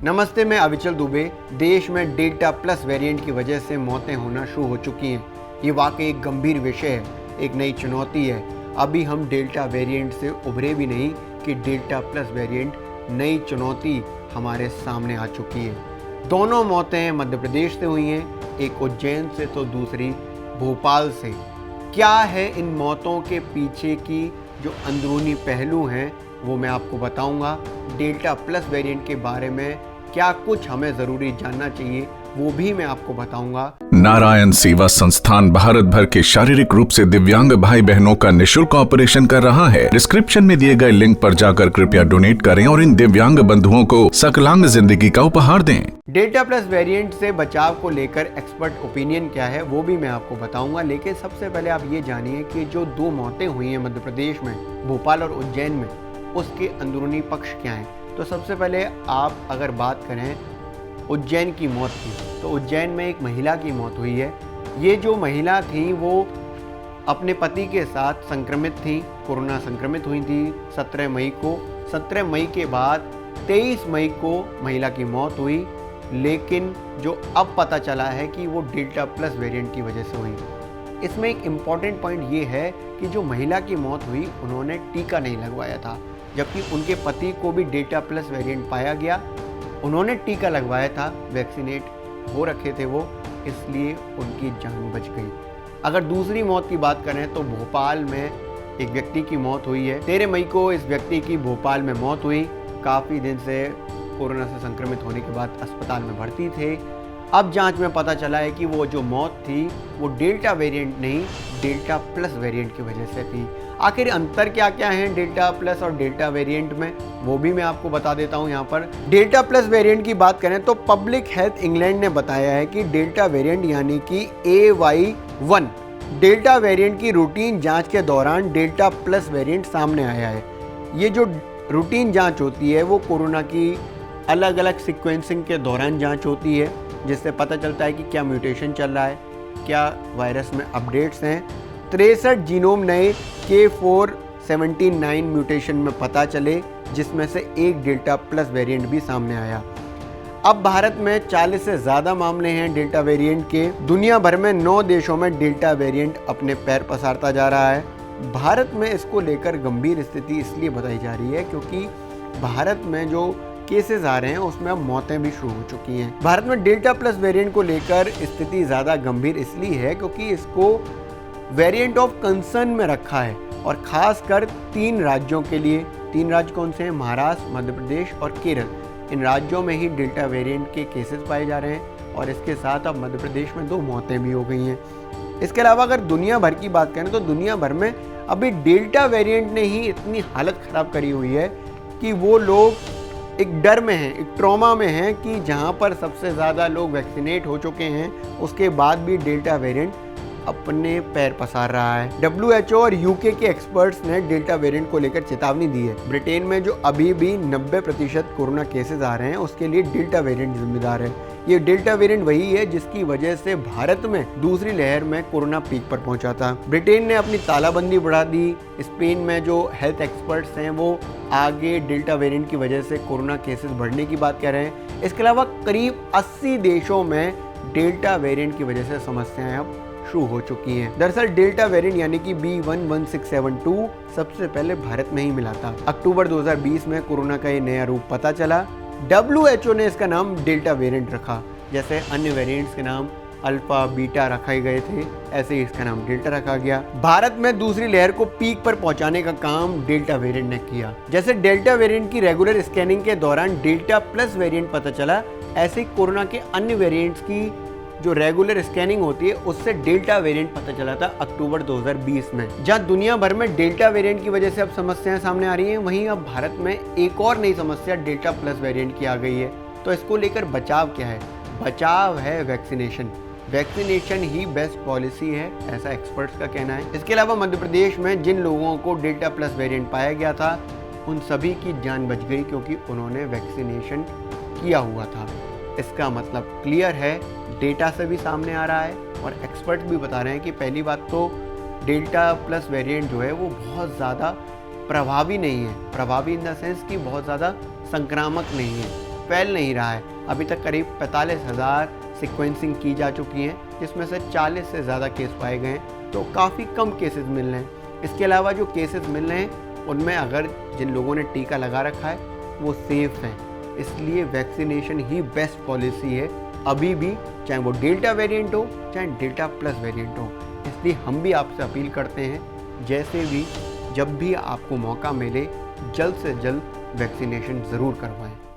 नमस्ते, मैं अविचल दुबे। देश में डेल्टा प्लस वेरिएंट की वजह से मौतें होना शुरू हो चुकी हैं। ये वाकई एक गंभीर विषय है, एक नई चुनौती है। अभी हम डेल्टा वेरिएंट से उभरे भी नहीं कि डेल्टा प्लस वेरिएंट नई चुनौती हमारे सामने आ चुकी है। दोनों मौतें मध्य प्रदेश से हुई हैं, एक उज्जैन से तो दूसरी भोपाल से। क्या है इन मौतों के पीछे की जो अंदरूनी पहलू हैं वो मैं आपको बताऊंगा। डेल्टा प्लस वेरिएंट के बारे में क्या कुछ हमें ज़रूरी जानना चाहिए वो भी मैं आपको बताऊंगा। नारायण सेवा संस्थान भारत भर के शारीरिक रूप से दिव्यांग भाई बहनों का निःशुल्क ऑपरेशन कर रहा है। डिस्क्रिप्शन में दिए गए लिंक पर जाकर कृपया डोनेट करें और इन दिव्यांग बंधुओं को सकलांग जिंदगी का उपहार दें। डेल्टा प्लस वेरिएंट से बचाव को लेकर एक्सपर्ट ओपिनियन क्या है वो भी मैं आपको बताऊंगा। लेकिन सबसे पहले आप ये जानिए कि जो 2 मौतें हुई हैं मध्य प्रदेश में, भोपाल और उज्जैन में, उसके अंदरूनी पक्ष क्या हैं। तो सबसे पहले आप अगर बात करें उज्जैन की मौत की, तो उज्जैन में एक महिला की मौत हुई है। ये जो महिला थी वो अपने पति के साथ संक्रमित थी, कोरोना संक्रमित हुई थी 17 मई को। 17 मई के बाद 23 मई को महिला की मौत हुई, लेकिन जो अब पता चला है कि वो डेल्टा प्लस वेरिएंट की वजह से हुई। इसमें एक इम्पॉर्टेंट पॉइंट ये है कि जो महिला की मौत हुई उन्होंने टीका नहीं लगवाया था, जबकि उनके पति को भी डेल्टा प्लस वेरिएंट पाया गया। उन्होंने टीका लगवाया था, वैक्सीनेट हो रखे थे वो, इसलिए उनकी जान बच गई। अगर दूसरी मौत की बात करें तो भोपाल में एक व्यक्ति की मौत हुई है। 13 मई को इस व्यक्ति की भोपाल में मौत हुई। काफ़ी दिन से कोरोना से संक्रमित होने के बाद अस्पताल में भर्ती थे। अब जांच में पता चला है कि वो जो मौत थी वो डेल्टा वेरिएंट नहीं, डेल्टा प्लस वेरिएंट की वजह से थी। आखिर अंतर क्या क्या है डेल्टा प्लस और डेल्टा वेरिएंट में, वो भी मैं आपको बता देता हूँ यहाँ पर। डेल्टा प्लस वेरिएंट की बात करें तो पब्लिक हेल्थ इंग्लैंड ने बताया है कि डेल्टा वेरिएंट यानी कि AY1 डेल्टा वेरिएंट की रूटीन जांच के दौरान डेल्टा प्लस वेरिएंट सामने आया है। ये जो रूटीन जांच होती है वो कोरोना की अलग अलग सीक्वेंसिंग के दौरान जांच होती है, जिससे पता चलता है कि क्या म्यूटेशन चल रहा है, क्या वायरस में अपडेट्स हैं। 63 जीनोम नए K479 म्यूटेशन में पता चले, जिसमें से एक डेल्टा प्लस वेरिएंट भी सामने आया। अब भारत में 40 से ज़्यादा मामले हैं डेल्टा वेरिएंट के। दुनिया भर में 9 देशों में डेल्टा वेरिएंट अपने पैर पसारता जा रहा है। भारत में इसको लेकर गंभीर स्थिति इसलिए बताई जा रही है क्योंकि भारत में जो केसेस आ रहे हैं उसमें अब मौतें भी शुरू हो चुकी हैं। भारत में डेल्टा प्लस वेरिएंट को लेकर स्थिति ज़्यादा गंभीर इसलिए है क्योंकि इसको वेरिएंट ऑफ कंसर्न में रखा है, और खासकर 3 राज्यों के लिए। 3 राज्य कौन से हैं? महाराष्ट्र, मध्य प्रदेश और केरल। इन राज्यों में ही डेल्टा वेरिएंट के केसेस पाए जा रहे हैं, और इसके साथ अब मध्य प्रदेश में 2 मौतें भी हो गई हैं। इसके अलावा अगर दुनिया भर की बात करें तो दुनिया भर में अभी डेल्टा वेरिएंट ने ही इतनी हालत ख़राब करी हुई है कि वो लोग एक डर में हैं, एक ट्रॉमा में हैं कि जहां पर सबसे ज़्यादा लोग वैक्सीनेट हो चुके हैं उसके बाद भी डेल्टा वेरिएंट अपने पैर पसार रहा है। WHO और UK के एक्सपर्ट्स ने डेल्टा वेरिएंट को लेकर चेतावनी दी है। ब्रिटेन में जो अभी भी 90% कोरोना केसेस आ रहे हैं उसके लिए डेल्टा वेरिएंट जिम्मेदार है। ये डेल्टा वेरिएंट वही है जिसकी वजह से भारत में दूसरी लहर में कोरोना पीक पर पहुंचा था। ब्रिटेन ने अपनी तालाबंदी बढ़ा दी। स्पेन में जो हेल्थ एक्सपर्ट्स हैं वो आगे डेल्टा वेरिएंट की वजह से कोरोना केसेस बढ़ने की बात कह रहे हैं। इसके अलावा करीब 80 देशों में डेल्टा वेरिएंट की वजह से समस्याएं अब शुरू हो चुकी हैं। दरअसल डेल्टा वेरिएंट यानी कि B11672 सबसे पहले भारत में ही मिला था। अक्टूबर 2020 में कोरोना का ये नया रूप पता चला। WHO ने इसका नाम डेल्टा वेरिएंट रखा। जैसे अन्य वेरिएंट्स के नाम अल्फा, बीटा रखे गए थे, ऐसे ही इसका नाम डेल्टा रखा गया। भारत में दूसरी लहर को पीक पर पहुंचाने का काम डेल्टा वेरिएंट ने किया। जैसे डेल्टा वेरिएंट की रेगुलर स्कैनिंग के दौरान डेल्टा प्लस वेरिएंट पता चला, ऐसे कोरोना के अन्य वेरिएंट्स की जो रेगुलर स्कैनिंग होती है उससे डेल्टा वेरिएंट पता चला था अक्टूबर 2020 में। जहां दुनिया भर में डेल्टा वेरिएंट की वजह से अब समस्याएं सामने आ रही हैं, वहीं अब भारत में एक और नई समस्या डेल्टा प्लस वेरिएंट की आ गई है। तो इसको लेकर बचाव क्या है? बचाव है वैक्सीनेशन। वैक्सीनेशन ही बेस्ट पॉलिसी है, ऐसा एक्सपर्ट्स का कहना है। इसके अलावा मध्य प्रदेश में जिन लोगों को डेल्टा प्लस वेरिएंट पाया गया था उन सभी की जान बच गई क्योंकि उन्होंने वैक्सीनेशन किया हुआ था। इसका मतलब क्लियर है, डेटा से भी सामने आ रहा है और एक्सपर्ट भी बता रहे हैं कि पहली बात तो डेल्टा प्लस वेरिएंट जो है वो बहुत ज़्यादा प्रभावी नहीं है। प्रभावी इन द सेंस कि बहुत ज़्यादा संक्रामक नहीं है। फैल नहीं रहा है। अभी तक करीब 45,000 सीक्वेंसिंग की जा चुकी हैं, जिसमें से 40 से ज़्यादा केस पाए गए हैं, तो काफ़ी कम केसेस मिल रहे हैं। इसके अलावा जो केसेस मिल रहे हैं उनमें अगर जिन लोगों ने टीका लगा रखा है वो सेफ़ हैं, इसलिए वैक्सीनेशन ही बेस्ट पॉलिसी है अभी भी, चाहे वो डेल्टा वेरिएंट हो चाहे डेल्टा प्लस वेरिएंट हो। इसलिए हम भी आपसे अपील करते हैं, जैसे भी जब भी आपको मौका मिले जल्द से जल्द वैक्सीनेशन ज़रूर करवाएं।